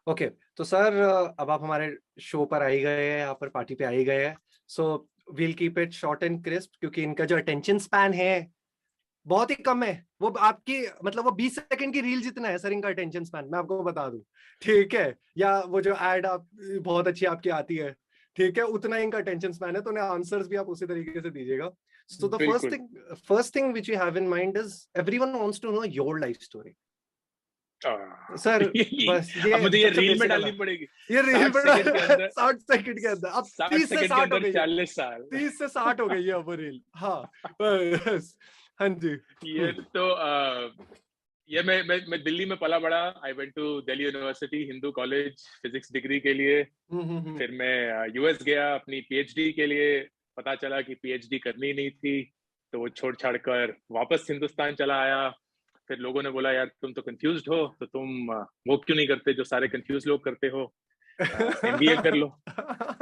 Okay, तो sir अब आप हमारे शो पर आ ही गए हैं, यहाँ पर पार्टी पे आ ही गए हैं। So we'll keep it short and crisp क्योंकि इनका जो अटेंशन स्पैन है बहुत ही कम है। वो आपकी मतलब वो 20 सेकंड की रील जितना है सर इनका अटेंशन स्पैन, मैं आपको बता दूं। ठीक है, या वो जो एड आप बहुत अच्छी आपकी आती है, ठीक है, उतना ही इनका अटेंशन स्पैन है, तो उन्हें आंसर्स भी आप उसी तरीके से दीजिएगा। सो द बिल्कुल। First thing which you have in mind is everyone wants to know your life story. Sir बस अब ये मुझे ये सबसे रील में बेसिक डालनी वाला, पड़ेगी। ये रील 60 बड़ा सेकंड के अंदर 60 सेकंड के अंदर अब 60 30 से सेकंड के 60 हो अंदर गई है। 40 साल। 30 से 60 हो गई है अब वो रील। हाँ बस। हाँ जी। ये तो ये मैं दिल्ली में पला बड़ा। I went to Delhi university Hindu college physics degree के लिए। हम्म। फिर मैं यूएस गया अपनी पीएचडी के लिए। पता चला कि पीएचडी करनी नहीं थी, तो वो छोड़ छाड़ कर वापस हिंदुस्तान चला आया। फिर लोगों ने बोला यार तुम तो कंफ्यूज्ड हो, तो तुम वो क्यों नहीं करते जो सारे कंफ्यूज लोग करते हो, एमबीए कर लो।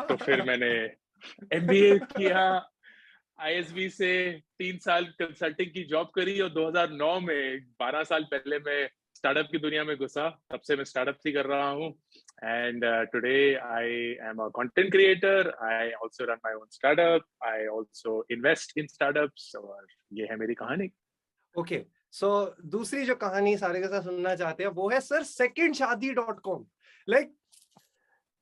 तो फिर मैंने एमबीए किया आईएसबी से। 3 साल कंसल्टिंग की जॉब करी और 2009 में 12 साल पहले मैं स्टार्टअप की दुनिया में घुसा। तब से मैं स्टार्टअप ही कर रहा हूँ। And today I am a content creator. I also run my own startup. I also invest in startups. और ये है मेरी कहानी। ओके, सो दूसरी जो कहानी सारे के साथ सुनना चाहते हैं वो है सर secondshadi.com। लाइक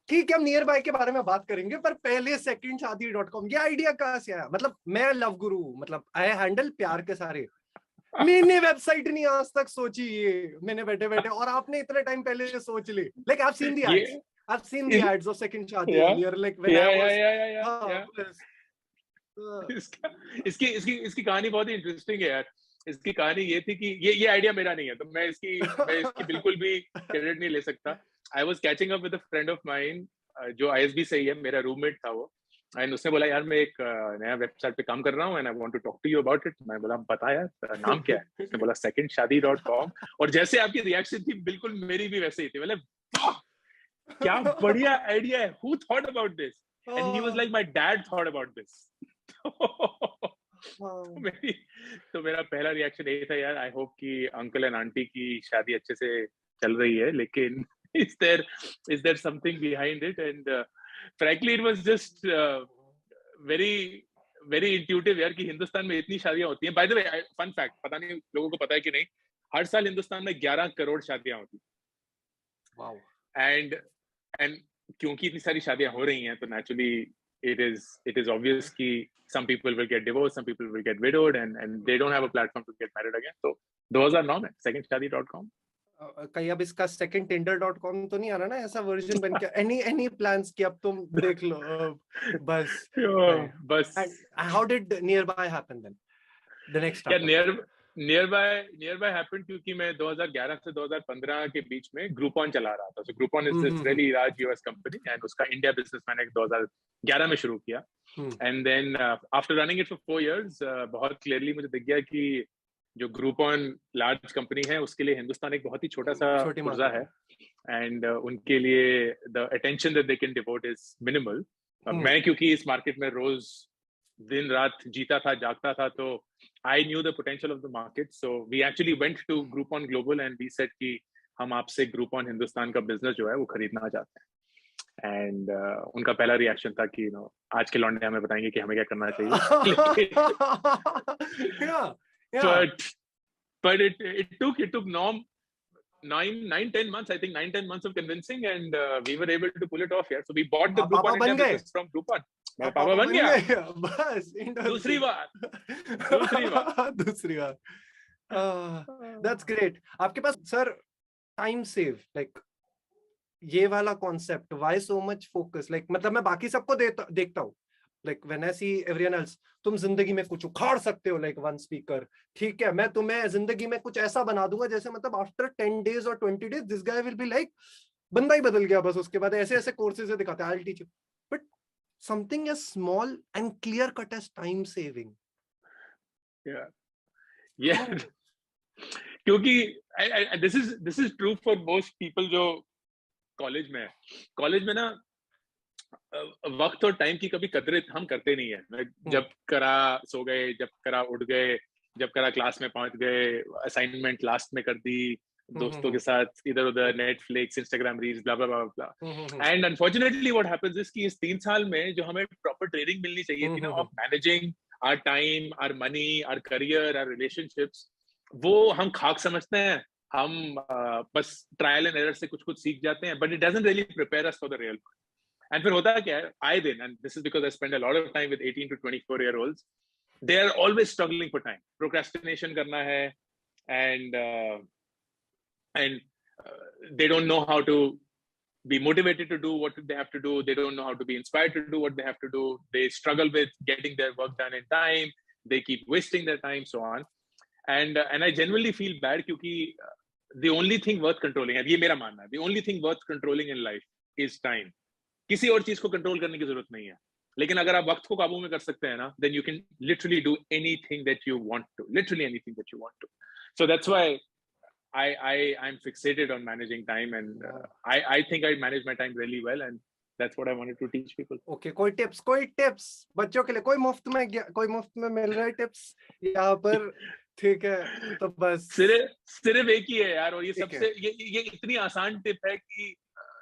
ठीक है, हम नियर बाय के बारे में बात करेंगे, पर पहले secondshadi.com ये आइडिया कहाँ से आया? मतलब मैं लव गुरु, मतलब आई हैंडल प्यार के सारे, मैंने वेबसाइट नहीं आज तक सोची, ये मैंने बैठे बैठे, और आपने इतने टाइम पहले ये सोच ली। Like I have seen the ये ads, I have seen the ads of second शादी या अर्लियर, लाइक व्हेन या आई या वाज। या या या हाँ या बस। इसका इसकी इसकी इसकी कहानी बहुत ही इंटरेस्टिंग है यार। इसकी कहानी ये थी कि ये आइडिया मेरा नहीं है, तो मैं इसकी बिल्कुल भी क्रेडिट नहीं ले सकता। I was catching up with a friend of mine जो आईएसबी से ही है, मेरा रूममेट था वो। एंड उसने बोला यार मैं एक नया वेबसाइट पे काम कर रहा हूँ and I want to talk to you about it. मैं बोला बता यार नाम क्या है। उसने बोला secondshadi.com। और जैसे आपकी रिएक्शन थी बिल्कुल मेरी भी वैसे ही थी। मतलब वाह, क्या बढ़िया आइडिया है, who thought about this. And he was like my dad thought about this. तो मेरी तो मेरा पहला रिएक्शन यही था यार, आई होप कि अंकल एंड आंटी की शादी अच्छे से चल रही है, लेकिन is there something behind it. And frankly it was just very very intuitive यार कि हिंदुस्तान में इतनी शादियां होती हैं। By the way fun fact, पता नहीं लोगों को पता है कि नहीं, हर साल हिंदुस्तान में 11 करोड़ शादियां होती वाओ। हैं। एंड क्योंकि इतनी सारी शादियां हो रही हैं तो नेचुरली it is obvious कि some people will get divorced, some people will get widowed, and they don't have a platform to get married again. So 2009 में secondshadi.com। कहीं अब इसका second tinder.com तो नहीं आ रहा ना ऐसा वर्जन बन के? एनी प्लान्स कि अब तुम देख लो बस। बस And how did nearby happen then? The next यार startup. नियर बाय हैपेंड क्योंकि मैं 2011 से 2015 के बीच में ग्रुपॉन चला रहा था। So Groupon is this really large US company and उसका इंडिया बिजनेस मैंने 2011 में शुरू किया। And then after running it for 4 years बहुत क्लियरली मुझे दिख गया कि जो ग्रुपॉन लार्ज कंपनी है उसके लिए हिंदुस्तान एक बहुत ही छोटा सा छोटी पुर्जा मात्रा है। एंड उनके लिए the attention that they can devote is minimal. मैं क्योंकि इस मार्केट में रोज दिन रात जीता था जागता था, तो I knew the potential of the market. So we actually went to Groupon Global and we said कि हम आपसे Groupon हिंदुस्तान का बिजनेस जो है वो खरीदना चाहते हैं। एंड उनका पहला रिएक्शन था कि आज के लौंडे हमें बताएंगे कि हमें क्या करना चाहिए। yeah, yeah. but it took Norm 10 months, I think 9-10 months of convincing, and we were able to pull it off here. So we bought the आप पापा Groupon India बन गए, business from Groupon. मेरा आप पापा पापा बन बन गया गए बस दूसरी बार। दूसरी बार। That's great. आपके पास सर टाइम सेव, लाइक ये वाला concept, why so much focus? Like मतलब मैं बाकी सबको देखता हूँ, like when I see everyone else, तुम जिंदगी में कुछ उखाड़ सकते हो, लाइक वन स्पीकर, ठीक है, मैं तुम्हें जिंदगी में कुछ ऐसा बना दूंगा जैसे मतलब आफ्टर 10 days और 20 days this guy will be like बंदा ही बदल गया बस। उसके बाद ऐसे ऐसे कोर्सेज दिखाते हैं, I will teach you, but something as small and clear cut as time saving. Yeah, क्योंकि this is true for most people जो कॉलेज में ना वक्त और टाइम की कभी कदर हम करते नहीं है। जब करा सो गए, जब करा उठ गए, जब करा क्लास में पहुंच गए, असाइनमेंट लास्ट में कर दी, दोस्तों के साथ इधर उधर Netflix, Instagram reels, blah blah blah blah. And unfortunately what happens is कि इस 3 साल में जो हमें प्रॉपर ट्रेनिंग मिलनी चाहिए थी ना of managing our time, our money, our career, our relationships, वो हम खाक समझते हैं। हम बस ट्रायल एंड एरर से कुछ कुछ सीख जाते हैं, but it doesn't really prepare us for the real. And फिर होता है क्या है, आए दिन, and this is because I spend a lot of time with 18 to 24 year olds, they are always struggling for time, procrastination करना है, and they don't know how to be motivated to do what they have to do. They don't know how to be inspired to do what they have to do. They struggle with getting their work done in time. They keep wasting their time, so on. And I genuinely feel bad क्योंकि the only thing worth controlling, ये मेरा मानना है, the only thing worth controlling in life is time. किसी और चीज को control करने की जरूरत नहीं है, लेकिन अगर आप वक्त को काबू में कर सकते हैं ना, then you can literally do anything that you want to, literally anything that you want to. So that's why I'm fixated on managing time, and I think I manage my time really well, and that's what I wanted to teach people. Okay, कोई tips बच्चों के लिए, कोई मुफ्त में मिल रहा है tips यहाँ पर? ठीक है, तो बस सिर्फ एक ही है यार, और ये सबसे ये इतनी आसान टिप है कि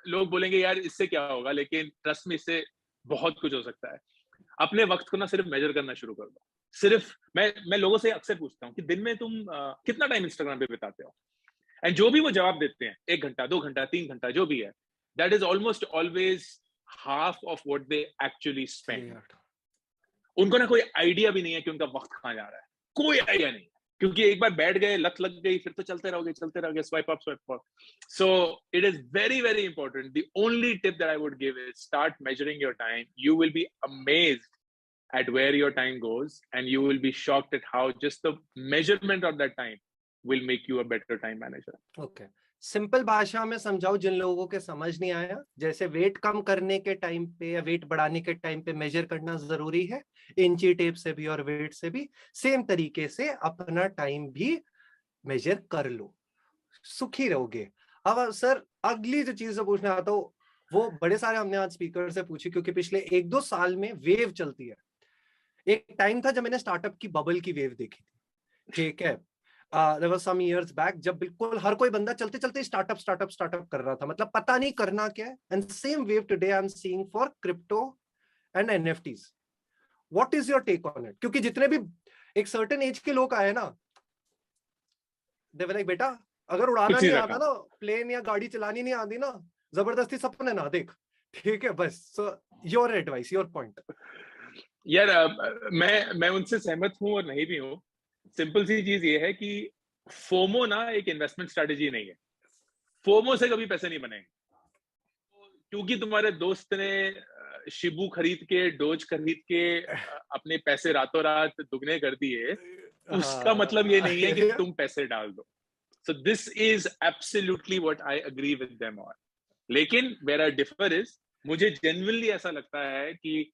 लोग बोलेंगे यार इससे क्या होगा, लेकिन ट्रस्ट में इससे बहुत कुछ हो सकता है। अपने वक्त को ना सिर्फ मेजर करना शुरू कर दो। सिर्फ मैं लोगों से अक्सर पूछता हूँ कि दिन में तुम कितना टाइम इंस्टाग्राम पे बिताते हो, एंड जो भी वो जवाब देते हैं, 1 घंटा, 2 घंटा, 3 घंटा, जो भी है, that is almost always half of what they actually spend. उनको ना कोई आइडिया भी नहीं है कि उनका वक्त कहाँ जा रहा है, कोई आइडिया नहीं, क्योंकि एक बार बैठ गए, लत लग गई, फिर तो चलते रहोगे, swipe up swipe up. So it is very very important. The only tip that I would give is start measuring your time. You will be amazed at where your time goes, and you will be shocked at how just the measurement of that time will make you a better time manager. Okay, simple भाषा में समझाओ जिन लोगों के समझ नहीं आया। जैसे wait कम करने के टाइम पे या वेट बढ़ाने के टाइम पे मेजर करना जरूरी है, इंची टेप से भी और वेट से भी, सेम तरीके से अपना टाइम भी मेजर कर लो, सुखी रहोगे। अब सर अगली जो चीज पूछना आता हूँ, वो बड़े सारे हमने आज स्पीकर से पूछी, क्योंकि पिछले 1-2 साल में वेव चलती है। एक टाइम था जब मैंने स्टार्टअप की बबल की वेव देखी थी, ठीक है, there was some years back, जब बिल्कुल हर कोई बंदा चलते चलते स्टार्टअप कर रहा था, मतलब पता नहीं करना क्या है। And same wave today I am seeing for crypto and NFTs. What is your take on it? क्योंकि जितने भी एक सर्टेन एज के लोग आए ना, दे वर लाइक, बेटा अगर उड़ाना नहीं आता ना, प्लेन या गाड़ी चलानी नहीं आती ना, जबरदस्ती सपने ना देख, ठीक है, बस। So your advice, your point. यार मैं उनसे सहमत हूं और नहीं भी हूं। सिंपल सी चीज ये है कि फोमो ना एक इन्वेस्टमेंट स्ट्रेटेजी नहीं है। फोमो से कभी पैसे नहीं बनेंगे, क्योंकि तुम्हारे दोस्त ने शिबू खरीद के, डोज खरीद के अपने पैसे रातों रात दुगने कर दिए, उसका मतलब ये नहीं है कि तुम पैसे डाल दो। So this is absolutely what I agree with them on. लेकिन वेयर आई डिफर इज, मुझे जेन्युइनली ऐसा लगता है कि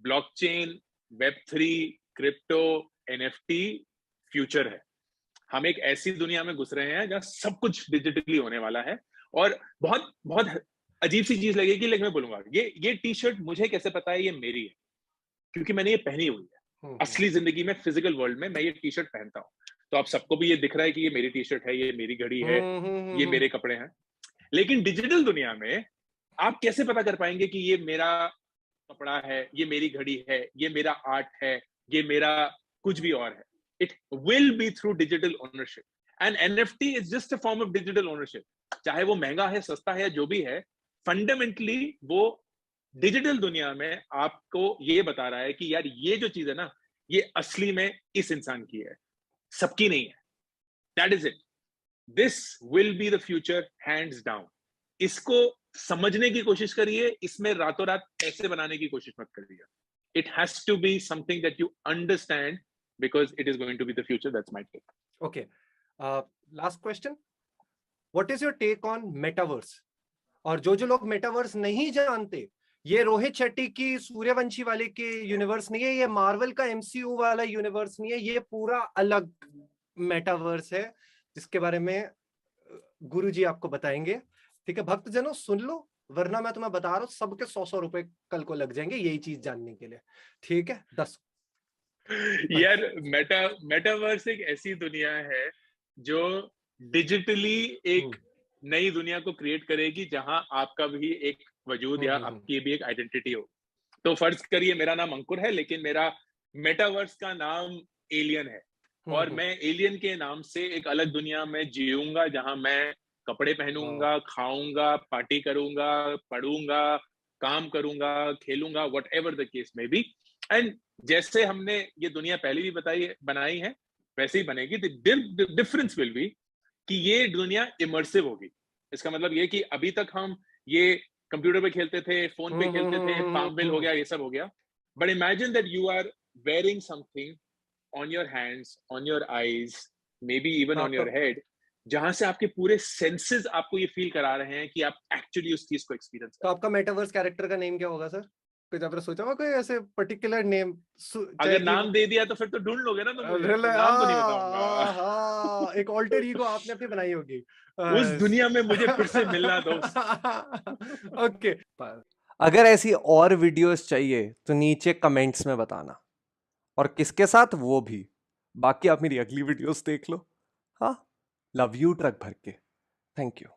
ब्लॉकचेन, वेब3, क्रिप्टो, एनएफटी फ्यूचर है। हम एक ऐसी दुनिया में घुस रहे हैं जहां सब कुछ डिजिटली होने वाला है। और बहुत बहुत अजीब सी चीज लगेगी, लेकिन मैं बोलूंगा ये टी शर्ट मुझे कैसे पता है ये मेरी है, क्योंकि मैंने ये पहनी हुई है। असली जिंदगी में, फिजिकल वर्ल्ड में मैं ये टी शर्ट पहनता हूँ, तो आप सबको भी ये दिख रहा है कि ये मेरी टी शर्ट है, ये मेरी घड़ी है, ये मेरे कपड़े हैं। लेकिन डिजिटल दुनिया में आप कैसे पता कर पाएंगे कि ये मेरा कपड़ा है, ये मेरी घड़ी है, ये मेरा आर्ट है, ये मेरा कुछ भी और है? It will be through digital ownership, and NFT is just a form of digital ownership. चाहे वो महंगा है, सस्ता है, जो भी है, फंडामेंटली वो डिजिटल दुनिया में आपको ये बता रहा है कि यार ये जो चीज है ना, ये असली में इस इंसान की है, सबकी नहीं है। That is it. This will be the future, hands down. इसको समझने की कोशिश करिए, इसमें रातों रात पैसे बनाने की कोशिश मत करिए। It has to be something that you understand, because it is going to be the future. That's my take. Okay. Last question. What is your take on metaverse? और जो लोग मेटावर्स नहीं जानते, ये रोहित शेट्टी की सूर्यवंशी वाले के यूनिवर्स नहीं है, ये मार्वल का MCU वाला यूनिवर्स नहीं है, ये पूरा अलग मेटावर्स है, जिसके बारे में गुरुजी आपको बताएंगे। ठीक है भक्तजनों, सुन लो, वरना मैं तुम्हें बता रहा हूँ सबके 100 रुपए कल को लग जाएंगे यही चीज जानने के लिए। ठीक है, 10। यार मेटावर्स एक ऐसी दुनिया है जो डिजिटली एक नई दुनिया को क्रिएट करेगी जहां आपका भी एक वजूद या आपकी भी एक आइडेंटिटी हो। तो फर्ज करिए मेरा नाम अंकुर है, लेकिन मेरा मेटावर्स का नाम एलियन है, और मैं एलियन के नाम से एक अलग दुनिया में जीऊंगा जहां मैं कपड़े पहनूंगा, खाऊंगा, पार्टी करूंगा, पढ़ूंगा, काम करूंगा, खेलूंगा, वट एवर द केस में बी। एंड जैसे हमने ये दुनिया पहले भी बनाई है वैसे ही बनेगी। द डिफरेंस विल बी कि ये दुनिया इमर्सिव होगी। इसका मतलब ये कि अभी तक हम ये कंप्यूटर पे खेलते थे, फोन पे खेलते थे, फार्मविल हो गया, ये सब हो गया, but imagine that you are wearing something on your hands, on your eyes, maybe even on your head, जहां से आपके पूरे सेंसेस आपको ये फील करा रहे हैं कि आप एक्चुअली उस चीज को एक्सपीरियंस कर। तो आपका मेटावर्स कैरेक्टर का नेम क्या होगा सर? कुछ आपने सोचा होगा कोई ऐसे पर्टिकुलर नेम? अगर नाम दे दिया तो फिर तो ढूंढ लोगे ना तुम मुझे, तो नाम तो नहीं बताऊंगा। एक ऑल्टर ईगो आपने अपनी बनाई होगी उस दुनिया में मुझे फिर से मिलना दोस्त। ओके। अगर ऐसी और वीडियोस चाहिए तो नीचे कमेंट्स में बताना, और किसके साथ वो भी। बाकी आप मेरी अगली वीडियोस देख लो। हाँ, लव यू ट्रक भर के। Thank you.